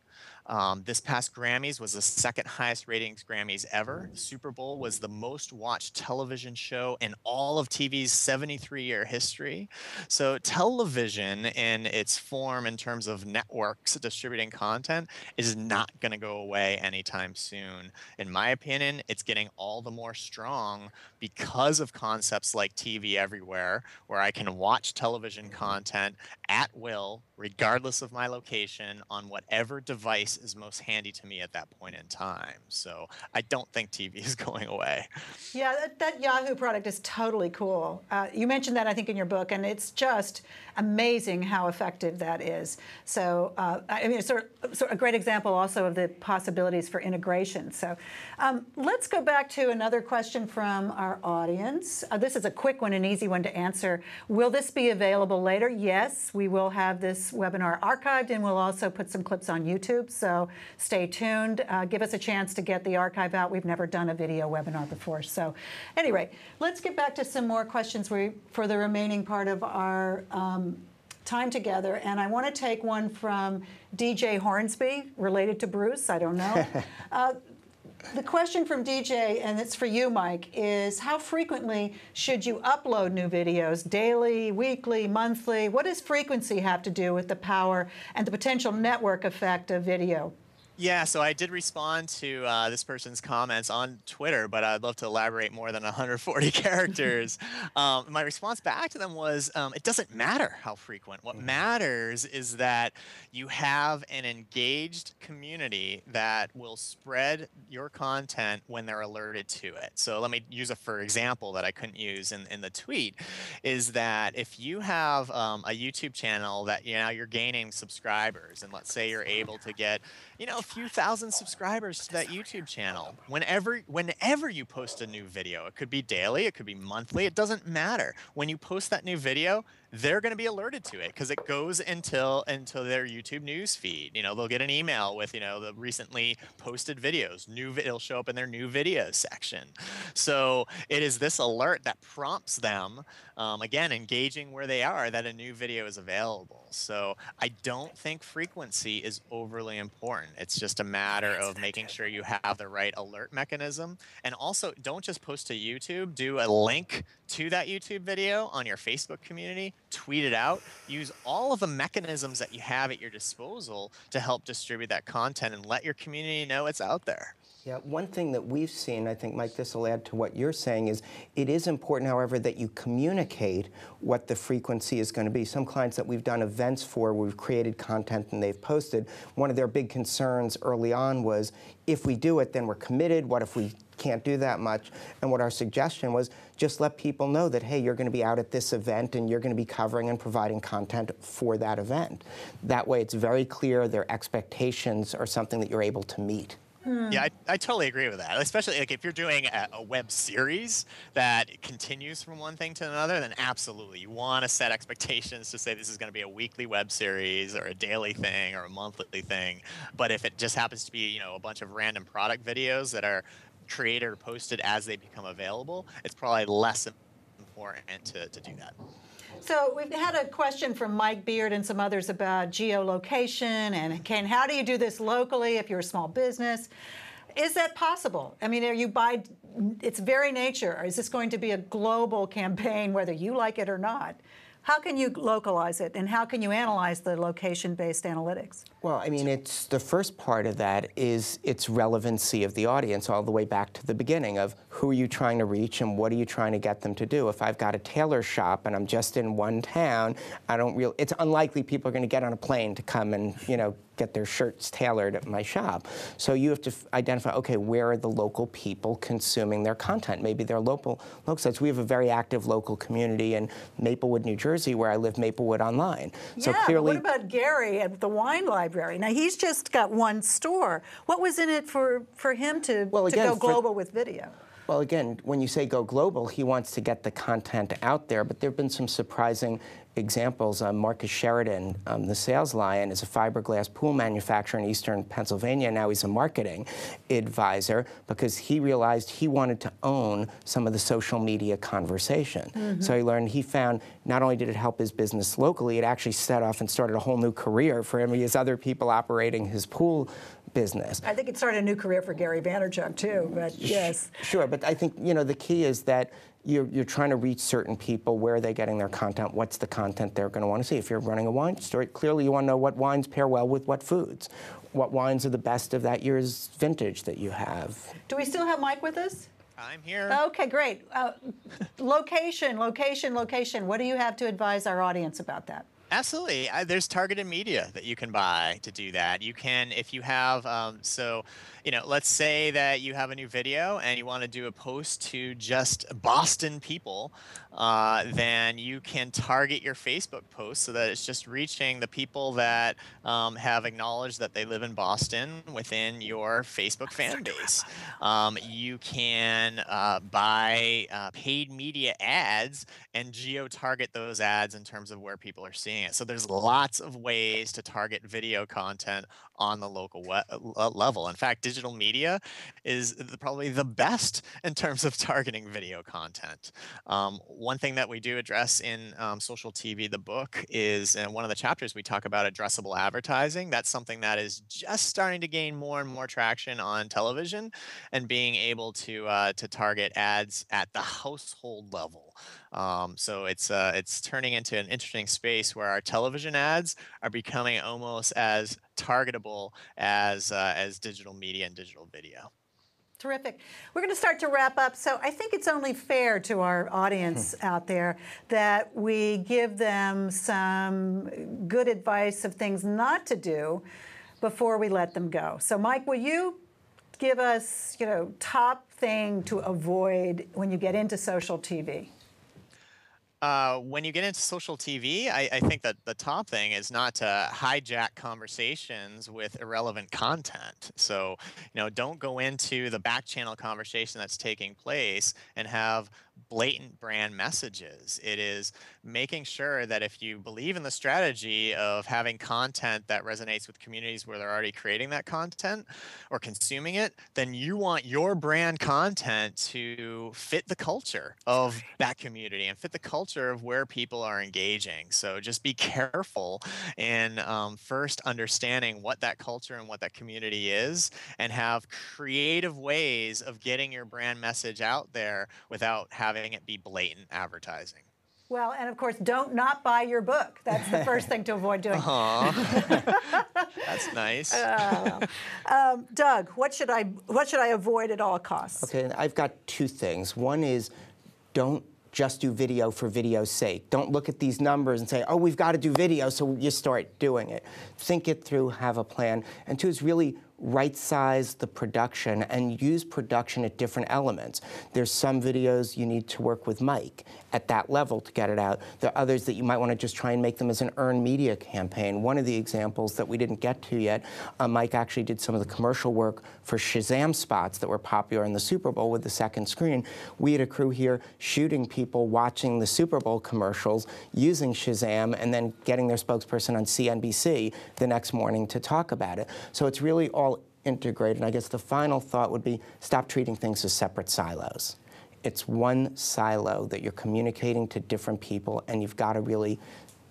This past Grammys was the second highest ratings Grammys ever. The Super Bowl was the most watched television show in all of TV's 73-year history. So television in its form in terms of networks distributing content is not going to go away anytime soon. In my opinion, it's getting all the more strong because of concepts like TV Everywhere, where I can watch television content at will, regardless of my location, on whatever device is most handy to me at that point in time. So I don't think TV is going away. Yeah, that Yahoo product is totally cool. You mentioned that, I think, in your book, and it's just amazing how effective that is. So, I mean, it's sort of a great example also of the possibilities for integration. So let's go back to another question from our audience. This is a quick one, an easy one to answer. Will this be available later? Yes, we will have this webinar archived, and we'll also put some clips on YouTube. So stay tuned. Give us a chance to get the archive out. We've never done a video webinar before. So anyway, let's get back to some more questions for the remaining part of our time together, and I want to take one from DJ Hornsby, related to Bruce, I don't know. The question from DJ, and it's for you, Mike, is how frequently should you upload new videos? Daily, weekly, monthly? What does frequency have to do with the power and the potential network effect of video? Yeah, so I did respond to this person's comments on Twitter, but I'd love to elaborate more than 140 characters. My response back to them was, it doesn't matter how frequent. What matters is that you have an engaged community that will spread your content when they're alerted to it. So let me use a for example that I couldn't use in the tweet, is that if you have a YouTube channel that you're gaining subscribers, and let's say you're able to get a few thousand subscribers to that YouTube channel. Whenever you post a new video, it could be daily, it could be monthly, it doesn't matter. When you post that new video, they're going to be alerted to it because it goes into their YouTube news feed. They'll get an email with the recently posted videos. It'll show up in their new videos section. So it is this alert that prompts them, again, engaging where they are, that a new video is available. So I don't think frequency is overly important. It's just a matter of making sure you have the right alert mechanism. And also, don't just post to YouTube. Do a link to that YouTube video on your Facebook community, tweet it out, use all of the mechanisms that you have at your disposal to help distribute that content and let your community know it's out there. Yeah, one thing that we've seen, I think, Mike, this will add to what you're saying, is it is important, however, that you communicate what the frequency is going to be. Some clients that we've done events for, we've created content and they've posted, one of their big concerns early on was, if we do it, then we're committed. What if we can't do that much? And what our suggestion was, just let people know that, hey, you're going to be out at this event and you're going to be covering and providing content for that event. That way it's very clear their expectations are something that you're able to meet. Yeah, I totally agree with that. Especially if you're doing a web series that continues from one thing to another, then absolutely. You want to set expectations to say this is going to be a weekly web series or a daily thing or a monthly thing. But if it just happens to be, a bunch of random product videos that are created or posted as they become available, it's probably less important to do that. So we've had a question from Mike Beard and some others about geolocation and how do you do this locally if you're a small business? Is that possible? I mean, are you by its very nature, is this going to be a global campaign whether you like it or not? How can you localize it, and how can you analyze the location-based analytics? Well, I mean, it's the first part of that is its relevancy of the audience, all the way back to the beginning of who are you trying to reach and what are you trying to get them to do. If I've got a tailor shop and I'm just in one town, it's unlikely people are going to get on a plane to come and, get their shirts tailored at my shop. So you have to identify, okay, where are the local people consuming their content? Maybe they're local sites. We have a very active local community in Maplewood, New Jersey, where I live, Maplewood Online. So yeah, clearly, what about Gary at the wine library? Now, he's just got one store. What was in it for him to go global with video? Well, again, when you say go global, he wants to get the content out there, but there have been some surprising examples. Marcus Sheridan, the sales lion, is a fiberglass pool manufacturer in eastern Pennsylvania. Now he's a marketing advisor because he realized he wanted to own some of the social media conversation. So he found not only did it help his business locally, it actually set off and started a whole new career for him. He has other people operating his pool business. I think it started a new career for Gary Vaynerchuk too, but yes. Sure, but I think, the key is that you're trying to reach certain people. Where are they getting their content? What's the content they're going to want to see? If you're running a wine store, clearly you want to know what wines pair well with what foods. What wines are the best of that year's vintage that you have. Do we still have Mike with us? I'm here. Okay, great. Location. What do you have to advise our audience about that? Absolutely. There's targeted media that you can buy to do that. You can, if you have, let's say that you have a new video and you want to do a post to just Boston people, then you can target your Facebook post so that it's just reaching the people that have acknowledged that they live in Boston within your Facebook fan base. You can buy paid media ads and geo-target those ads in terms of where people are seeing seeing it. So there's lots of ways to target video content on the local level. In fact, digital media is probably the best in terms of targeting video content. One thing that we do address in Social TV, the book, is in one of the chapters we talk about addressable advertising. That's something that is just starting to gain more and more traction on television, and being able to target ads at the household level. So it's turning into an interesting space where our television ads are becoming almost as targetable as digital media and digital video. Terrific. We're going to start to wrap up, so I think it's only fair to our audience out there that we give them some good advice of things not to do before we let them go. So Mike, will you give us, top thing to avoid when you get into social TV? When you get into social TV, I think that the top thing is not to hijack conversations with irrelevant content. So, don't go into the back channel conversation that's taking place and have blatant brand messages. It is making sure that if you believe in the strategy of having content that resonates with communities where they're already creating that content or consuming it, then you want your brand content to fit the culture of that community and fit the culture of where people are engaging. So just be careful in first understanding what that culture and what that community is, and have creative ways of getting your brand message out there without having it be blatant advertising. Well, and of course, don't not buy your book. That's the first thing to avoid doing. That's nice. Doug, what should I avoid at all costs? Okay, I've got two things. One is, don't just do video for video's sake. Don't look at these numbers and say, oh, we've got to do video, so you start doing it. Think it through, have a plan. And two is really right-size the production and use production at different elements. There's some videos you need to work with Mike at that level to get it out. There are others that you might want to just try and make them as an earned media campaign. One of the examples that we didn't get to yet, Mike actually did some of the commercial work for Shazam spots that were popular in the Super Bowl with the second screen. We had a crew here shooting people watching the Super Bowl commercials using Shazam and then getting their spokesperson on CNBC the next morning to talk about it. So it's really all integrated. And I guess the final thought would be, stop treating things as separate silos. It's one silo that you're communicating to different people, and you've got to really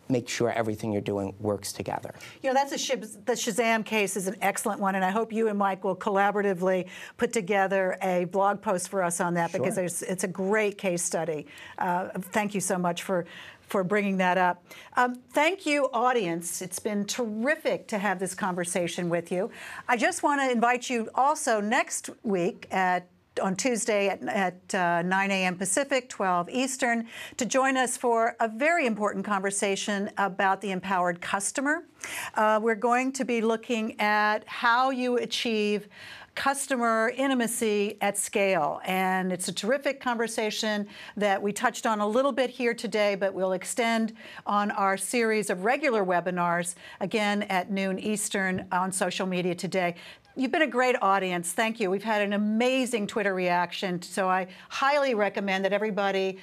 make sure everything you're doing works together. That's the Shazam case is an excellent one, and I hope you and Mike will collaboratively put together a blog post for us on that, because it's a great case study. Thank you so much for bringing that up. Thank you, audience. It's been terrific to have this conversation with you. I just want to invite you also next week on Tuesday at 9 a.m. Pacific, 12 Eastern, to join us for a very important conversation about the empowered customer. We're going to be looking at how you achieve customer intimacy at scale. And it's a terrific conversation that we touched on a little bit here today, but we'll extend on our series of regular webinars, again at noon Eastern on Social Media Today. You've been a great audience. Thank you. We've had an amazing Twitter reaction, so I highly recommend that everybody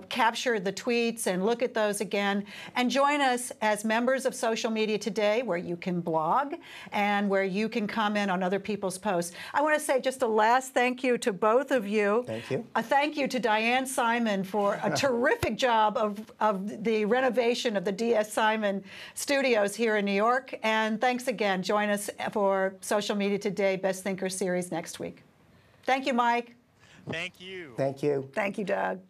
capture the tweets and look at those again, and join us as members of Social Media Today, where you can blog and where you can comment on other people's posts. I want to say just a last thank you to both of you. Thank you. A thank you to Diane Simon for a terrific job of the renovation of the D.S. Simon Studios here in New York. And thanks again. Join us for Social Media Today Best Thinker Series next week. Thank you, Mike. Thank you. Thank you. Thank you, Doug.